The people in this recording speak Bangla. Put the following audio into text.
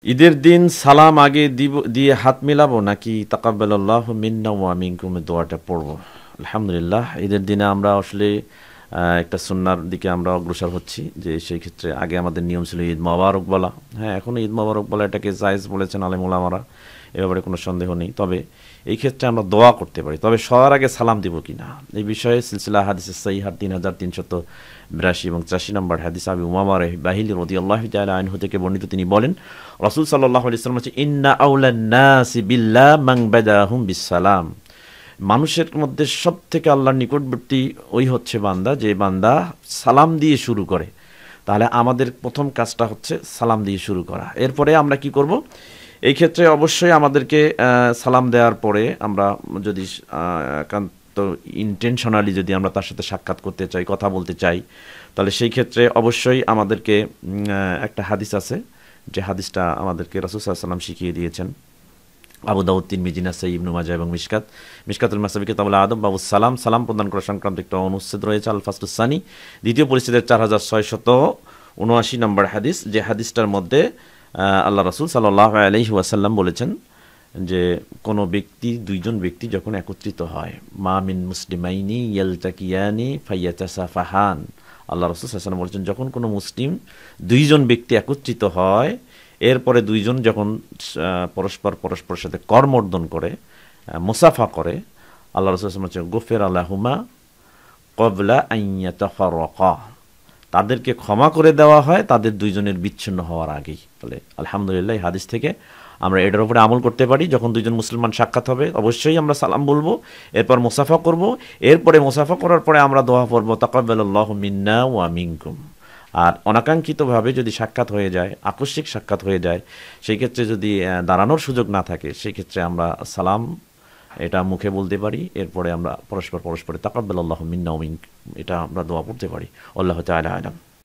ঈদের দিন সালাম আগে দিয়ে হাত মিলাবো নাকি তাকাব্বালাল্লাহু মিন্না ওয়া মিনকুম দোয়াটা পড়বো? আলহামদুলিল্লাহ, ঈদের দিনে আমরা আসলে একটা সুন্নার দিকে আমরা অগ্রসর হচ্ছি, যে সেই ক্ষেত্রে আগে আমাদের নিয়ম ছিল ঈদ মোবারক বলা। হ্যাঁ, এখনো ঈদ মোবারক বলা এটাকে জায়েজ বলেছেন আলেম ওলামারা, এ ব্যাপারে কোনো সন্দেহ নেই। তবে এই ক্ষেত্রে আমরা দোয়া করতে পারি, তবে সবার আগে সালাম দিব কিনা এই বিষয়ে সিলসিলা হাদিস সহিহ 3382 এবং 83 নম্বর হাদিস আবি উমামা বাহিলি রাদিয়াল্লাহু তাআলা আনহু থেকে বর্ণিত, তিনি বলেন রাসূল সাল্লাল্লাহু আলাইহি ওয়াসাল্লাম বলেছেন, ইন্না আউলান নাসি বিল্লাহ মান বাদাহুম বিসসালাম। মানুষের মধ্যে সবথেকে আল্লাহর নিকটবর্তী ওই হচ্ছে বান্দা, যে বান্দা সালাম দিয়ে শুরু করে। তাহলে আমাদের প্রথম কাজটা হচ্ছে সালাম দিয়ে শুরু করা। এরপরে আমরা কি করব? এই ক্ষেত্রে অবশ্যই আমাদেরকে সালাম দেওয়ার পরে আমরা যদি একান্ত ইন্টেনশনালি যদি আমরা তার সাথে সাক্ষাৎ করতে চাই, কথা বলতে চাই, তাহলে সেই ক্ষেত্রে অবশ্যই আমাদেরকে একটা হাদিস আছে, যে হাদিসটা আমাদেরকে রাসূল সাল্লাল্লাহু আলাইহি ওয়াসাল্লাম শিখিয়ে দিয়েছেন। আবু দাউদ, তিরমিজি, নাসাই, ইবনে মাজাহ এবং মিশকাতুল মাসাবি কিতাবুল আদব বাবু সালাম, সালাম প্রদান করা সংক্রান্ত একটা অনুচ্ছেদ রয়েছে আল ফাসলুস সানি, দ্বিতীয় পরিচ্ছেদের 4679 নম্বর হাদিস। যে হাদিসটার মধ্যে আল্লাহ রাসূল সাল্লাল্লাহু আলাইহি ওয়াসাল্লাম বলেছেন যে কোনো ব্যক্তি, দুইজন ব্যক্তি যখন একত্রিত হয়, মা মিন মুসলিমাইনি ইয়ালতাকিয়ানি ফায়াতাসাফাহান, আল্লাহ রাসূল সাল্লাল্লাহু আলাইহি ওয়াসাল্লাম বলেছেন যখন কোনো মুসলিম দুইজন ব্যক্তি একত্রিত হয়, এরপরে দুইজন যখন পরস্পরের সাথে করমর্দন করে, মুসাফা করে, আল্লাহ রাসূল সাল্লাল্লাহু আলাইহি ওয়াসাল্লাম বলেছেন গুফিরা লাহুমা ক্বাবলা আন ইয়াতাফাররাকা, তাদেরকে ক্ষমা করে দেওয়া হয় তাদের দুইজনের বিচ্ছিন্ন হওয়ার আগেই। তাহলে আলহামদুলিল্লাহ, এই হাদিস থেকে আমরা এটার উপরে আমল করতে পারি। যখন দুইজন মুসলমান সাক্ষাৎ হবে অবশ্যই আমরা সালাম বলবো, এরপর মুসাফা করব, এরপরে মুসাফা করার পরে আমরা দোয়া পড়ব তাকাব্বালাল্লাহু মিন্না ওয়া মিনকুম। আর অনাকাঙ্ক্ষিতভাবে যদি সাক্ষাৎ হয়ে যায়, আকস্মিক সাক্ষাৎ হয়ে যায়, সেই ক্ষেত্রে যদি দাঁড়ানোর সুযোগ না থাকে, সেই ক্ষেত্রে আমরা সালাম এটা মুখে বলতে পারি, এরপরে আমরা পরস্পরে তাকাব্বালাল্লাহু মিন্না ওয়া মিনকুম এটা আমরা দোয়া পড়তে পারি। আল্লাহু তাআলা আ'লাম।